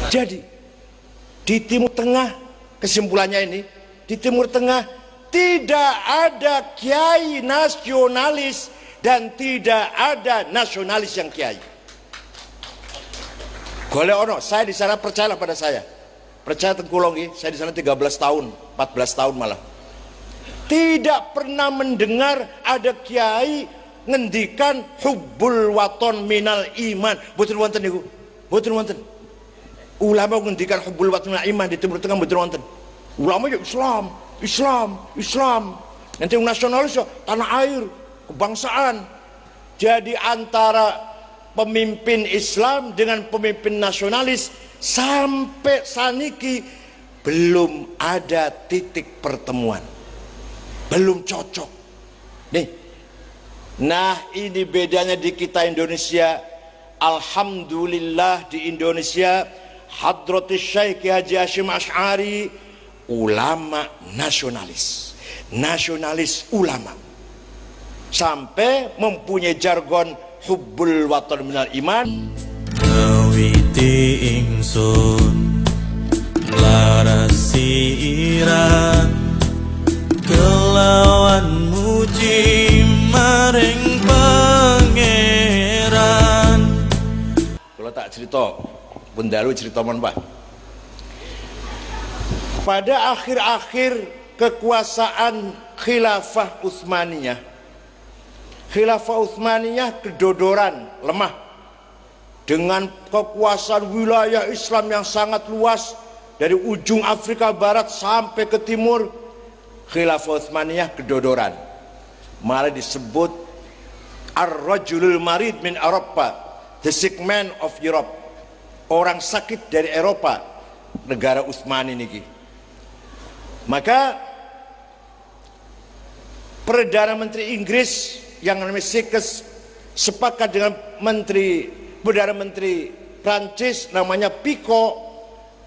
Jadi di Timur Tengah, kesimpulannya ini, di Timur Tengah tidak ada kiai nasionalis dan tidak ada nasionalis yang kiai. Golek ono, saya di sana percayalah pada saya. Percaya tengkulongi, saya di sana 13 tahun, 14 tahun malah. Tidak pernah mendengar ada kiai ngendikan hubbul waton minal iman. Boten wonten niku. Boten wonten. Ulama ngendikan hubbul waton minal iman di Timur Tengah boten wonten. Ulama ya Islam, Islam, Islam. Nanti nasionalis ya tanah air, kebangsaan. Jadi antara pemimpin Islam dengan pemimpin nasionalis sampai saniki belum ada titik pertemuan, belum cocok nih. Nah ini bedanya di kita Indonesia. Alhamdulillah di Indonesia Hadratus Syekh Haji Hasyim Asy'ari ulama nasionalis, nasionalis ulama, sampai mempunyai jargon hubbul waton minal iman. Ngawiti ingsun larasi iran kelawan muji maring pangeran. Kalau tak cerita bundalu cerita mon Pak. Pada akhir-akhir kekuasaan Khilafah Utsmaniyah, Khilafah Utsmaniyah kedodoran, lemah. Dengan kekuasaan wilayah Islam yang sangat luas dari ujung Afrika Barat sampai ke timur, Khilafah Utsmaniyah kedodoran. Malah disebut Ar-Rajulul Marid min Eropa, the sick man of Europe, orang sakit dari Eropa, negara Utsmani niki. Maka Perdana Menteri Inggris yang namanya Sykes sepakat dengan Perdana Menteri Prancis namanya Picot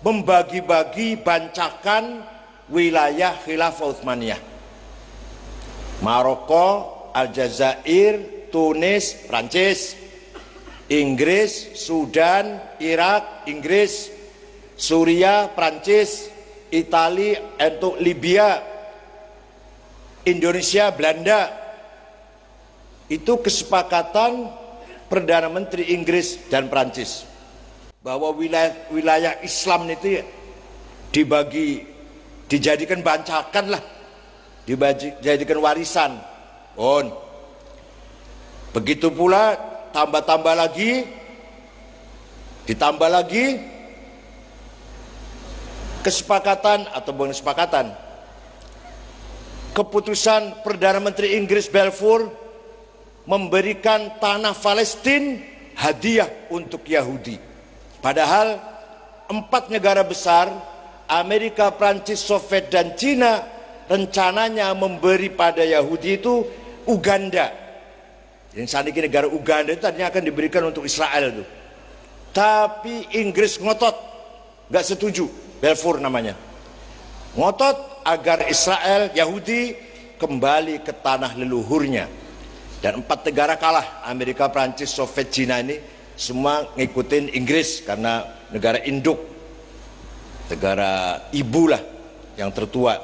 membagi-bagi bancakan wilayah Khilafah Utsmaniyah. Maroko, Aljazair, Tunis, Prancis, Inggris, Sudan, Irak, Inggris, Suria, Prancis, Italia, untuk Libya, Indonesia, Belanda. Itu kesepakatan Perdana Menteri Inggris dan Prancis bahwa wilayah Islam itu dibagi, dijadikan bancakan lah, dijadikan warisan. Begitu pula tambah-tambah lagi, ditambah lagi kesepakatan atau bukan kesepakatan, keputusan Perdana Menteri Inggris Balfour memberikan tanah Palestina hadiah untuk Yahudi. Padahal 4 negara besar, Amerika, Prancis, Soviet, dan Cina, rencananya memberi pada Yahudi itu Uganda. Yang saat ini negara Uganda itu tadinya akan diberikan untuk Israel itu. Tapi Inggris ngotot, nggak setuju. Balfour namanya, ngotot agar Israel, Yahudi kembali ke tanah leluhurnya. Dan 4 negara kalah, Amerika, Prancis, Soviet, Cina ini semua ngikutin Inggris karena negara induk, negara ibu lah yang tertua.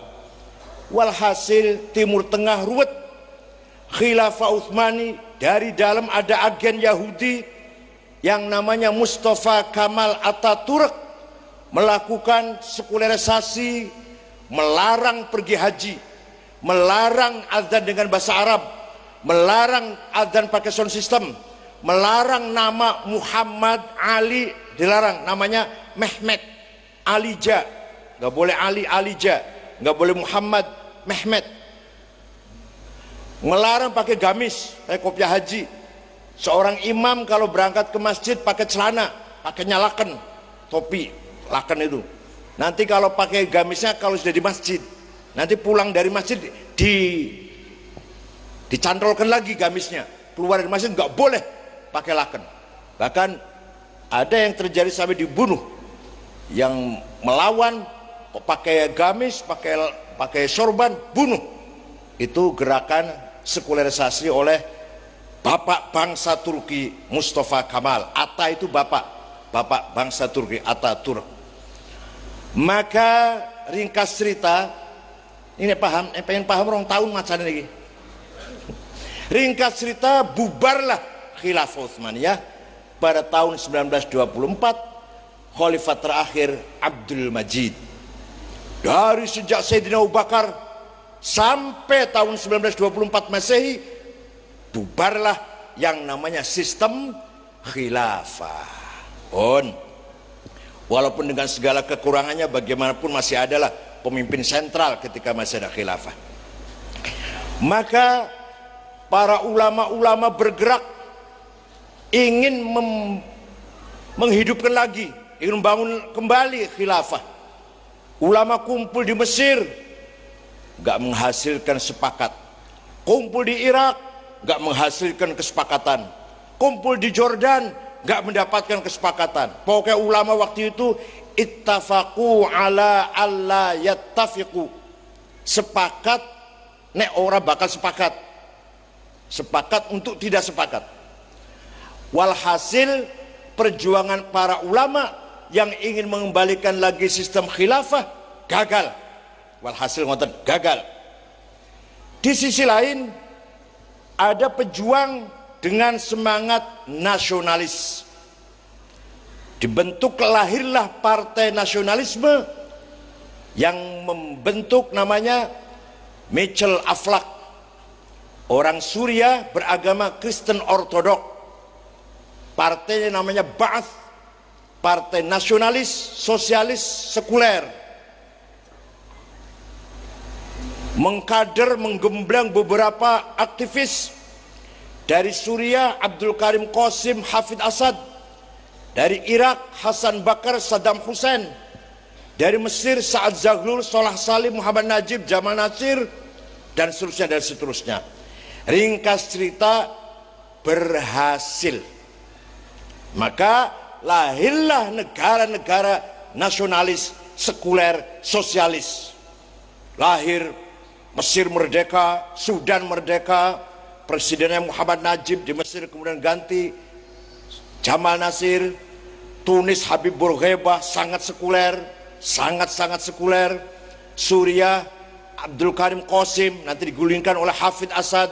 Walhasil Timur Tengah ruwet. Khilafah Utsmani, dari dalam ada agen Yahudi yang namanya Mustafa Kamal Ataturk, melakukan sekularisasi, melarang pergi haji, melarang azan dengan bahasa Arab, melarang azan pakai sound system, melarang nama Muhammad Ali, dilarang namanya Mehmet Alija, nggak boleh Ali Alija, nggak boleh Muhammad Mehmet. Melarang pakai gamis, pakai kopiah haji. Seorang imam kalau berangkat ke masjid pakai celana, pakai nyalakan topi lakan itu. Nanti kalau pakai gamisnya kalau sudah di masjid, nanti pulang dari masjid dicantolkan lagi gamisnya. Keluar dari masjid nggak boleh pakai lakan. Bahkan ada yang terjadi sampai dibunuh, yang melawan kok pakai gamis, pakai sorban, bunuh. Itu gerakan sekularisasi oleh bapak bangsa Turki Mustafa Kamal. Ata itu bapak, bapak bangsa Turki Atatürk. Maka ringkas cerita, ini paham, pengen paham orang tahun macam ini. Ringkas cerita, bubarlah Khilafah Utsmaniyah pada tahun 1924, khalifah terakhir Abdul Majid. Dari sejak Sayyidina Abu Bakar sampai tahun 1924 Masehi, bubarlah yang namanya sistem khilafah. Walaupun dengan segala kekurangannya, bagaimanapun masih adalah pemimpin sentral ketika masih ada khilafah. Maka para ulama-ulama bergerak ingin menghidupkan lagi, ingin membangun kembali khilafah. Ulama kumpul di Mesir, gak menghasilkan sepakat. Kumpul di Irak, gak menghasilkan kesepakatan. Kumpul di Jordan, gak mendapatkan kesepakatan. Pokoknya ulama waktu itu ittafaqu ala alla yattafiqu, sepakat nek ora bakal sepakat, sepakat untuk tidak sepakat. Walhasil perjuangan para ulama yang ingin mengembalikan lagi sistem khilafah gagal. Walhasil ngoten, gagal. Di sisi lain ada pejuang dengan semangat nasionalis. Dibentuk, lahirlah partai nasionalisme yang membentuk namanya Michel Aflaq, orang Suriah beragama Kristen Ortodok. Partainya namanya Ba'ath, Partai Nasionalis Sosialis Sekuler. Mengkader, menggembleng beberapa aktivis. Dari Suriah Abdul Karim Qasim Hafid Asad, dari Irak Hasan Bakar Saddam Hussein, dari Mesir Sa'ad Zaghloul, Salah Salim, Muhammad Najib, Jamal Nasir, dan seterusnya dan seterusnya. Ringkas cerita, berhasil. Maka lahirlah negara-negara nasionalis, sekuler, sosialis. Lahir Mesir merdeka, Sudan merdeka, presidennya Muhammad Najib di Mesir, kemudian ganti Jamal Nasir. Tunis Habib Bourguiba, sangat sekuler, sangat-sangat sekuler. Suriah Abdul Karim Qasim nanti digulingkan oleh Hafid Asad.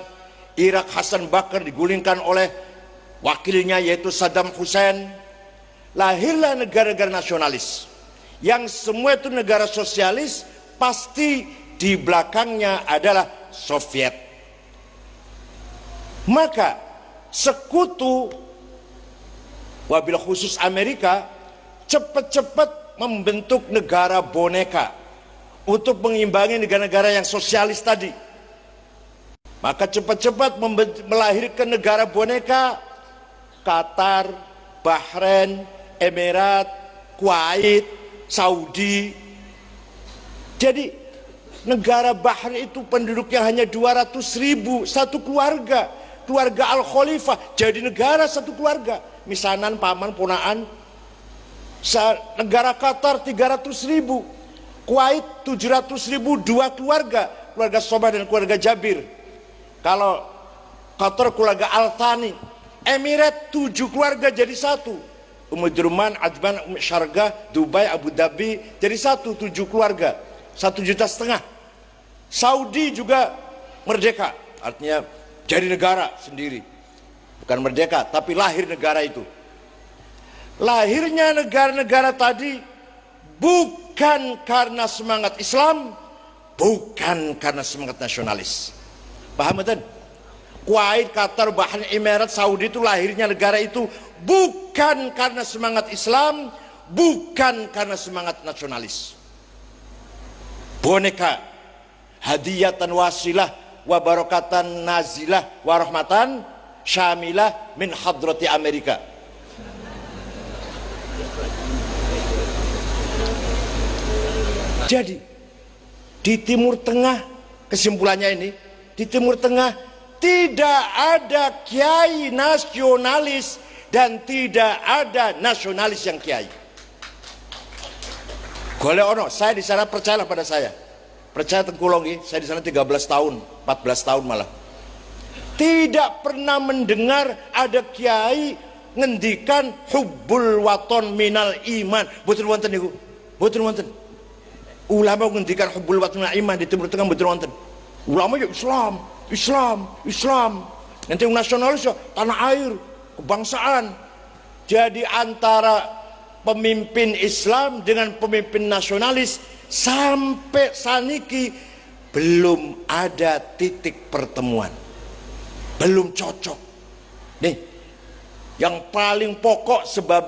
Irak Hasan Bakar digulingkan oleh wakilnya yaitu Saddam Hussein. Lahirlah negara-negara nasionalis yang semua itu negara sosialis, pasti di belakangnya adalah Soviet. Maka sekutu, wabil khusus Amerika, cepat-cepat membentuk negara boneka untuk mengimbangi negara-negara yang sosialis tadi. Maka cepat-cepat melahirkan negara boneka, Qatar, Bahrain, Emirat, Kuwait, Saudi. Jadi negara Bahrain itu penduduknya hanya 200.000, satu keluarga, keluarga Al-Khalifah jadi negara satu keluarga, misanan, paman, ponaan. Negara Qatar 300.000, Kuwait 700.000, dua keluarga, keluarga Sobah dan keluarga Jabir. Kalau Qatar keluarga Al-Thani. Emirat 7 keluarga jadi satu, Durman, Ajman, Syargah, Dubai, Abu Dhabi jadi satu, 7 keluarga, 1,5 juta. Saudi juga merdeka, artinya jadi negara sendiri, bukan merdeka tapi lahir negara itu. Lahirnya negara-negara tadi bukan karena semangat Islam, bukan karena semangat nasionalis. Paham betul? Kuwait, Qatar, Bahrain, Emirat, Saudi itu lahirnya negara itu bukan karena semangat Islam, bukan karena semangat nasionalis. Boneka, hadiyatan wasilah wa barakatan nazilah wa rahmatan syamilah min hadrati Amerika. Jadi di Timur Tengah, kesimpulannya ini, di Timur Tengah tidak ada kiai nasionalis dan tidak ada nasionalis yang kiai. Golek ono, saya di sana, percayalah pada saya. Percaya tengkulongi, saya di sana 13 tahun, 14 tahun malah. Tidak pernah mendengar ada kiai ngendikan hubbul waton minal iman. Boten wonten niku. Boten wonten. Ulama ngendikan hubbul waton minal iman di Timur Tengah boten wonten. Ulama ya Islam. Nanti nasionalis ya tanah air, kebangsaan. Jadi antara pemimpin Islam dengan pemimpin nasionalis sampai saniki belum ada titik pertemuan, belum cocok. Nih, yang paling pokok sebab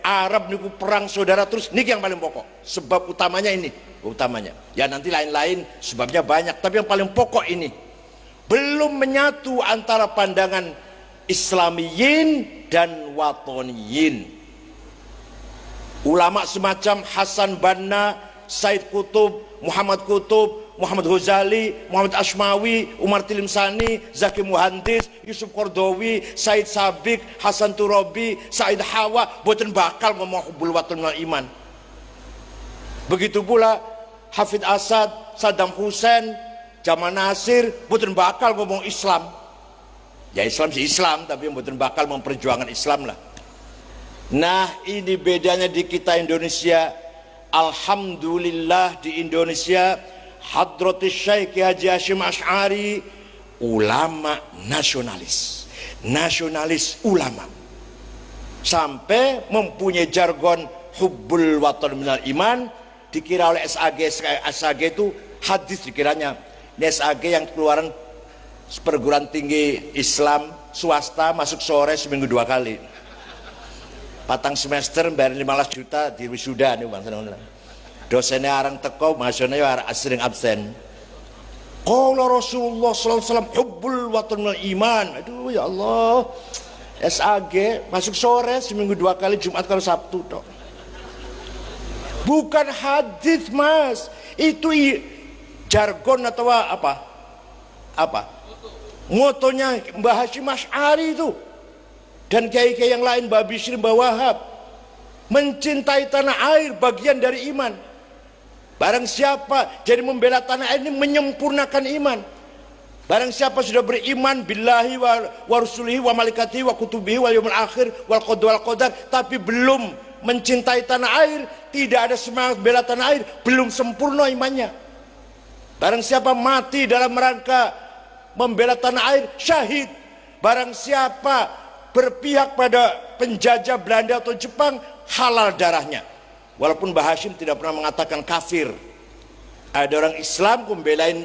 Arab niku perang saudara terus, niki yang paling pokok. Sebab utamanya ini, utamanya. Ya nanti lain-lain sebabnya banyak, tapi yang paling pokok ini. Belum menyatu antara pandangan Islamiyin dan Watoniyin. Ulama semacam Hasan Banna, Said Qutub, Muhammad Qutub, Muhammad Ghazali, Muhammad Ashmawi, Umar Tilimsani, Zaki Muhandis, Yusuf Qardawi, Said Sabiq, Hasan Turabi, Said Hawa boten bakal ngomong hubbul waton minal iman. Begitu pula Hafid Asad, Saddam Hussein, Jamal Nasir boten bakal ngomong Islam. Ya Islam sih Islam, tapi boten bakal memperjuangkan Islam lah. Nah, ini bedanya di kita Indonesia. Alhamdulillah di Indonesia Hadratus Syekh Haji Hasyim Asy'ari ulama nasionalis ulama, sampai mempunyai jargon hubbul waton minal iman. Dikira oleh SAG itu hadis dikiranya. Ini SAG yang keluaran perguruan tinggi Islam swasta, masuk sore seminggu 2 kali, patang semester bayar 15 juta di wisuda nih bang. Dosennya arang teko, mahasiswanya arang sering absen. Qala Rasulullah sallallahu alaihi wasallam hubbul waton minal iman. Aduh ya Allah, SAG masuk sore seminggu 2 kali, Jumat kalau Sabtu dok. Bukan hadis mas, itu jargon atau apa? Motonya Mbah Hasyim Asy'ari itu dan kiai-kiai yang lain, Mbah Bisri, Mbah Wahab. Mencintai tanah air bagian dari iman. Barang siapa jadi membela tanah air ini menyempurnakan iman. Barang siapa sudah beriman billahi wa rasulihi wa malaikatihi wa kutubihi wal yaumil akhir wal qadar wal qadar, tapi belum mencintai tanah air, tidak ada semangat bela tanah air, belum sempurna imannya. Barang siapa mati dalam rangka membela tanah air, syahid. Barang siapa berpihak pada penjajah Belanda atau Jepang, halal darahnya. Walaupun Mbah Hasyim tidak pernah mengatakan kafir. Ada orang Islam membelain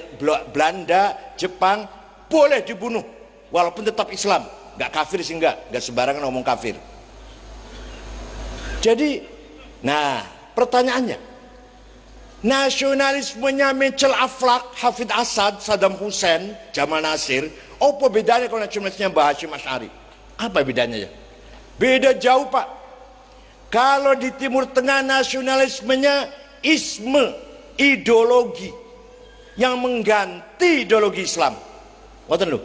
Belanda, Jepang, boleh dibunuh walaupun tetap Islam, nggak kafir sih, nggak sembarangan ngomong kafir. Jadi, nah pertanyaannya, nasionalismenya Mitchell Aflaq, Hafid Asad, Saddam Hussein, Jamal Nasir, apa bedanya kalau nasionalismenya Mbah Hasyim Asy'ari? Apa bedanya ya? Beda jauh pak. Kalau di Timur Tengah nasionalismenya isme, ideologi yang mengganti ideologi Islam, ngoten lho,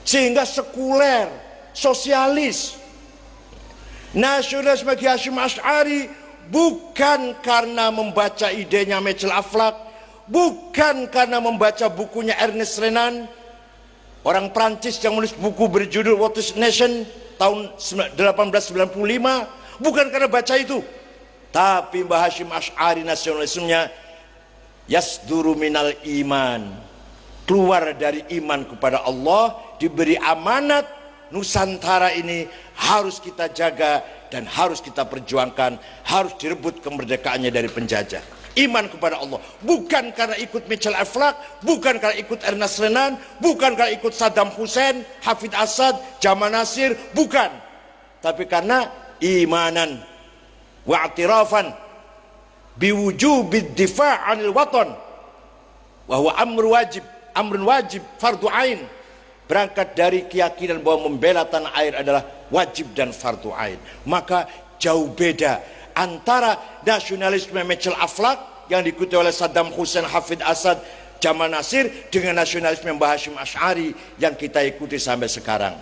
sehingga sekuler, sosialis. Nasionalisme Kiai Hasyim Asy'ari bukan karena membaca idenya Mitchell Aflaq, bukan karena membaca bukunya Ernest Renan, orang Prancis yang menulis buku berjudul What is Nation tahun 1895. Bukan karena baca itu, tapi Mbah Hasyim Asy'ari nasionalismenya yasduru minal iman, keluar dari iman kepada Allah, diberi amanat Nusantara ini harus kita jaga dan harus kita perjuangkan, harus direbut kemerdekaannya dari penjajah. Iman kepada Allah, bukan karena ikut Mitchell Aflaq, bukan karena ikut Ernest Renan, bukan karena ikut Saddam Hussein, Hafid Asad, Jamal Nasir, bukan, tapi karena imanan wa'tirafan biwujubid difa' 'anil waton wa huwa amrun wajib fardu ain. Berangkat dari keyakinan bahwa membela tanah air adalah wajib dan fardu ain. Maka jauh beda antara nasionalisme Mitchell Aflaq yang diikuti oleh Saddam Hussein, Hafid Asad, Jamal Nasir dengan nasionalisme Mbah Hasyim Asy'ari yang kita ikuti sampai sekarang.